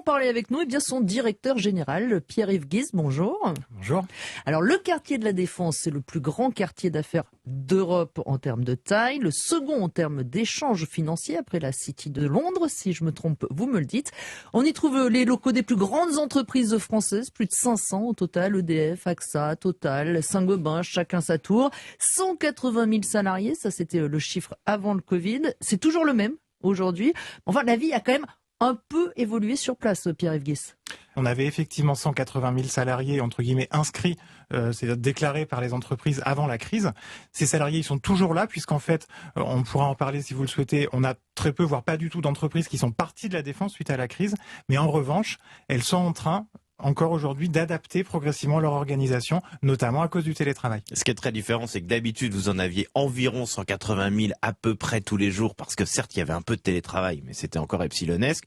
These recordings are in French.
parler avec nous, son directeur général, Pierre-Yves Guise. Bonjour. Bonjour. Alors, le quartier de la Défense, c'est le plus grand quartier d'affaires d'Europe en termes de taille, le second en termes d'échanges financiers après la City de Londres. Si je me trompe, vous me le dites. On y trouve les locaux des plus grandes entreprises françaises, plus de 500 au total, EDF, AXA, Total, Saint-Gobain, chacun sa tour. 180 000 salariés, ça c'était le chiffre avant le Covid. C'est toujours le même aujourd'hui. Enfin, la vie a quand même un peu évolué sur place, Pierre-Yves Guise. On avait effectivement 180 000 salariés, entre guillemets, inscrits, c'est-à-dire déclarés par les entreprises avant la crise. Ces salariés, ils sont toujours là, puisqu'en fait, on pourra en parler si vous le souhaitez, on a très peu, voire pas du tout d'entreprises qui sont parties de la défense suite à la crise. Mais en revanche, elles sont en train, encore aujourd'hui, d'adapter progressivement leur organisation, notamment à cause du télétravail. Ce qui est très différent, c'est que d'habitude, vous en aviez environ 180 000 à peu près tous les jours, parce que certes, il y avait un peu de télétravail, mais c'était encore epsilonesque.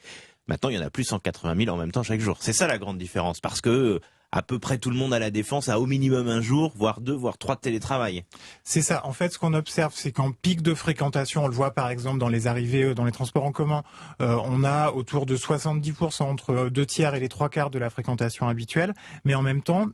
Maintenant, il y en a plus 180 000 en même temps chaque jour. C'est ça la grande différence, parce que à peu près tout le monde à la Défense a au minimum un jour, voire 2, voire 3 de télétravail. C'est ça. En fait, ce qu'on observe, c'est qu'en pic de fréquentation, on le voit par exemple dans les arrivées dans les transports en commun, on a autour de 70%, entre 2 tiers et les 3 quarts de la fréquentation habituelle. Mais en même temps,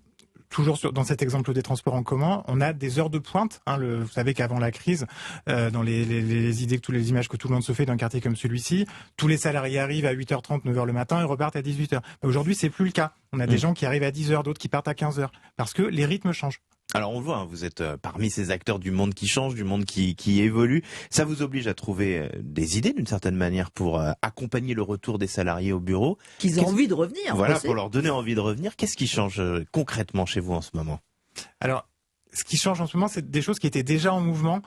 toujours dans cet exemple des transports en commun, on a des heures de pointe. Vous savez qu'avant la crise, dans les idées, toutes les images que tout le monde se fait d'un quartier comme celui-ci, tous les salariés arrivent à 8h30, 9h le matin et repartent à 18h. Mais aujourd'hui, c'est plus le cas. On a des gens qui arrivent à 10h, d'autres qui partent à 15h, parce que les rythmes changent. Alors on le voit, vous êtes parmi ces acteurs du monde qui change, du monde qui évolue. Ça vous oblige à trouver des idées d'une certaine manière pour accompagner le retour des salariés au bureau. Qu'ils aient envie de revenir. Voilà, pour leur donner envie de revenir. Qu'est-ce qui change concrètement chez vous en ce moment ? Alors, ce qui change en ce moment, c'est des choses qui étaient déjà en mouvement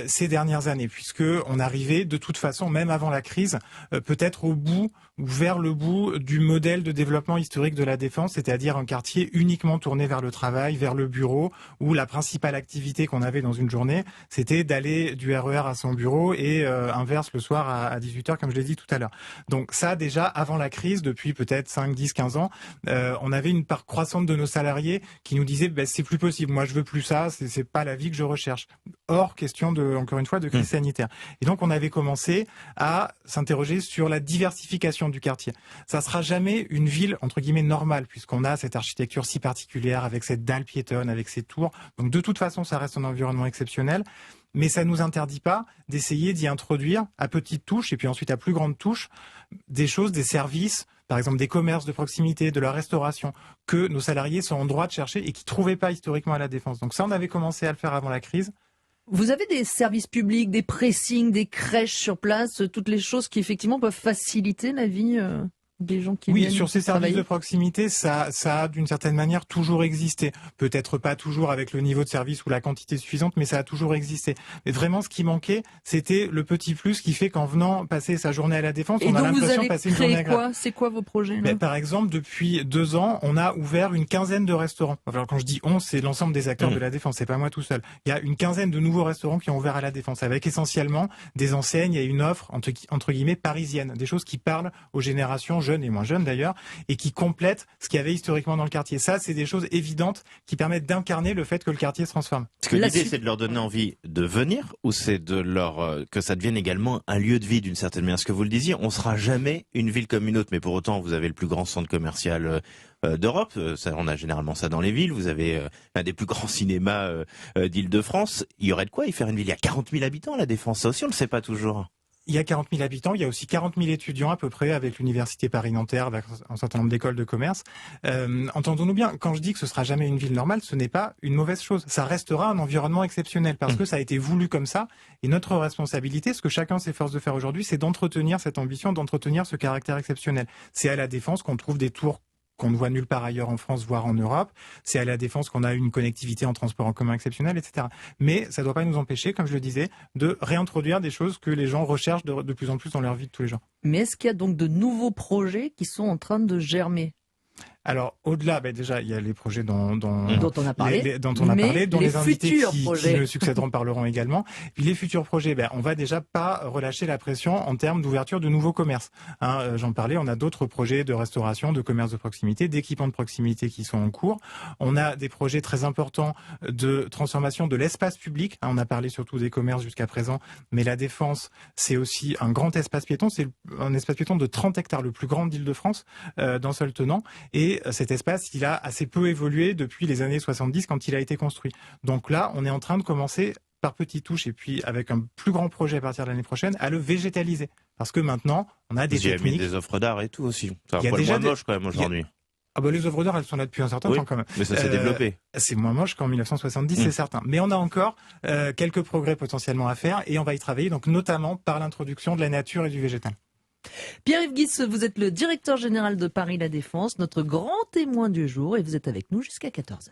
ces dernières années, puisque on arrivait de toute façon, même avant la crise, peut-être au bout ou vers le bout du modèle de développement historique de la Défense, c'est-à-dire un quartier uniquement tourné vers le travail, vers le bureau, où la principale activité qu'on avait dans une journée, c'était d'aller du RER à son bureau et inverse le soir à 18h, comme je l'ai dit tout à l'heure. Donc ça, déjà, avant la crise, depuis peut-être 5, 10, 15 ans, on avait une part croissante de nos salariés qui nous disaient c'est plus possible, moi je veux plus ça, c'est pas la vie que je recherche. Hors question encore une fois, de crise sanitaire. Et donc on avait commencé à s'interroger sur la diversification du quartier. Ça sera jamais une ville entre guillemets normale, puisqu'on a cette architecture si particulière avec cette dalle piétonne, avec ces tours. Donc de toute façon, ça reste un environnement exceptionnel. Mais ça ne nous interdit pas d'essayer d'y introduire à petites touches et puis ensuite à plus grandes touches des choses, des services, par exemple des commerces de proximité, de la restauration, que nos salariés sont en droit de chercher et qui ne trouvaient pas historiquement à la Défense. Donc ça, on avait commencé à le faire avant la crise. Vous avez des services publics, des pressings, des crèches sur place, toutes les choses qui effectivement peuvent faciliter la vie des gens qui viennent sur ces services travailler. de proximité, ça a d'une certaine manière toujours existé. Peut-être pas toujours avec le niveau de service ou la quantité suffisante, mais ça a toujours existé. Mais vraiment, ce qui manquait, c'était le petit plus qui fait qu'en venant passer sa journée à la Défense, on a l'impression de passer une journée agréable. C'est quoi vos projets là ? Par exemple, depuis 2 ans, on a ouvert une quinzaine de restaurants. Alors quand je dis on, c'est l'ensemble des acteurs de la Défense, c'est pas moi tout seul. Il y a une quinzaine de nouveaux restaurants qui ont ouvert à la Défense, avec essentiellement des enseignes et une offre entre guillemets parisienne, des choses qui parlent aux générations jeunes et moins jeunes d'ailleurs, et qui complètent ce qu'il y avait historiquement dans le quartier. Ça, c'est des choses évidentes qui permettent d'incarner le fait que le quartier se transforme. Est-ce que l'idée, c'est de leur donner envie de venir, ou c'est de que ça devienne également un lieu de vie d'une certaine manière ? Ce que vous le disiez, on sera jamais une ville comme une autre, mais pour autant, vous avez le plus grand centre commercial d'Europe. On a généralement ça dans les villes. Vous avez l'un des plus grands cinémas d'Île-de-France. Il y aurait de quoi y faire une ville. Il y a 40 000 habitants à la Défense. Ça aussi, on ne le sait pas toujours. Il y a 40 000 habitants, il y a aussi 40 000 étudiants à peu près avec l'université Paris-Nanterre, avec un certain nombre d'écoles de commerce. Entendons-nous bien, quand je dis que ce sera jamais une ville normale, ce n'est pas une mauvaise chose. Ça restera un environnement exceptionnel parce que ça a été voulu comme ça. Et notre responsabilité, ce que chacun s'efforce de faire aujourd'hui, c'est d'entretenir cette ambition, d'entretenir ce caractère exceptionnel. C'est à la Défense qu'on trouve des tours qu'on ne voit nulle part ailleurs en France, voire en Europe. C'est à la Défense qu'on a une connectivité en transport en commun exceptionnelle, etc. Mais ça ne doit pas nous empêcher, comme je le disais, de réintroduire des choses que les gens recherchent de plus en plus dans leur vie de tous les jours. Mais est-ce qu'il y a donc de nouveaux projets qui sont en train de germer ? Alors, au-delà, déjà, il y a les projets dont on a parlé, dont on a parlé, dont les invités qui me succéderont parleront également. Puis les futurs projets, on va déjà pas relâcher la pression en termes d'ouverture de nouveaux commerces. J'en parlais, on a d'autres projets de restauration, de commerce de proximité, d'équipements de proximité qui sont en cours. On a des projets très importants de transformation de l'espace public. On a parlé surtout des commerces jusqu'à présent, mais la Défense, c'est aussi un grand espace piéton. C'est un espace piéton de 30 hectares, le plus grand d'Île-de-France, d'un seul tenant. Et cet espace, il a assez peu évolué depuis les années 70 quand il a été construit. Donc là, on est en train de commencer par petites touches et puis avec un plus grand projet à partir de l'année prochaine à le végétaliser. Parce que maintenant, on a des techniques. Il y a mis des offres d'art et tout aussi. C'est un poil moins moche quand même aujourd'hui. Les œuvres d'art, elles sont là depuis un certain temps quand même. Mais ça s'est développé. C'est moins moche qu'en 1970, c'est certain. Mais on a encore quelques progrès potentiellement à faire et on va y travailler, donc notamment par l'introduction de la nature et du végétal. Pierre-Yves Guisse, vous êtes le directeur général de Paris La Défense, notre grand témoin du jour, et vous êtes avec nous jusqu'à 14h.